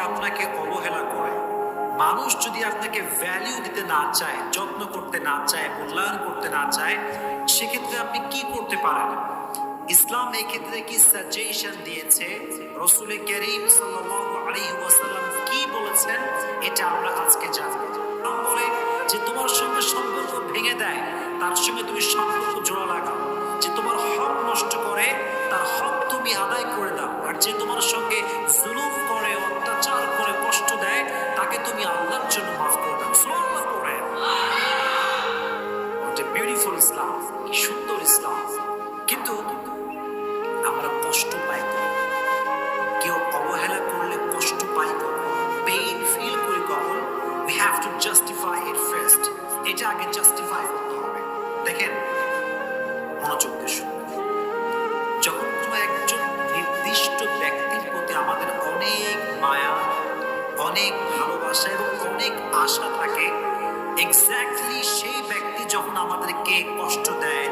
আপনাকে অবহেলা করে, মানুষ যদি আপনাকে ভ্যালিউ দিতে না চায়, যত্ন করতে না চায়, মূল্যায়ন করতে না চায়, সেক্ষেত্রে আপনি কি করতে পারেন? ইসলাম এই ক্ষেত্রে কি সাজেশন দিয়েছে, রাসূল করিম সাল্লাল্লাহু আলাইহি ওয়াসাল্লাম কি বলেছেন, এটা আমরা আজকে জানব। ইসলাম বলে যে তোমার সঙ্গে সম্পর্ক ভেঙে দেয় তার সঙ্গে তুমি সম্পর্ক জোড়া লাগাও, যে তোমার হক নষ্ট করে তার হক তুমি আদায় করে দাও, আর যে তোমার সঙ্গে জুলুম করে, অত্যাচার করে, কষ্ট দেয় তাকে তুমি আল্লাহর জন্য মাফ করে দাও। সুবহানাল্লাহ পড়ে। What a beautiful ইসলাম, কি সুন্দর ইসলাম। কিন্তু আমরা কষ্ট পাই কখন? কেউ অবহেলা করলে কষ্ট পাই কখন? পেইন ফিল করি কখন? We have to justify it first. এটা আগে জাস্টিফাই করতে হবে। দেখেন, মনোযোগ দিয়ে শুনুন। যখন কোনো একজন নির্দিষ্ট ব্যক্তির প্রতি আমাদের অনেক মায়া, অনেক ভালোবাসা এবং অনেক আশা থাকে, এক্স্যাক্টলি সেই ব্যক্তি যখন আমাদেরকে কষ্ট দেয়,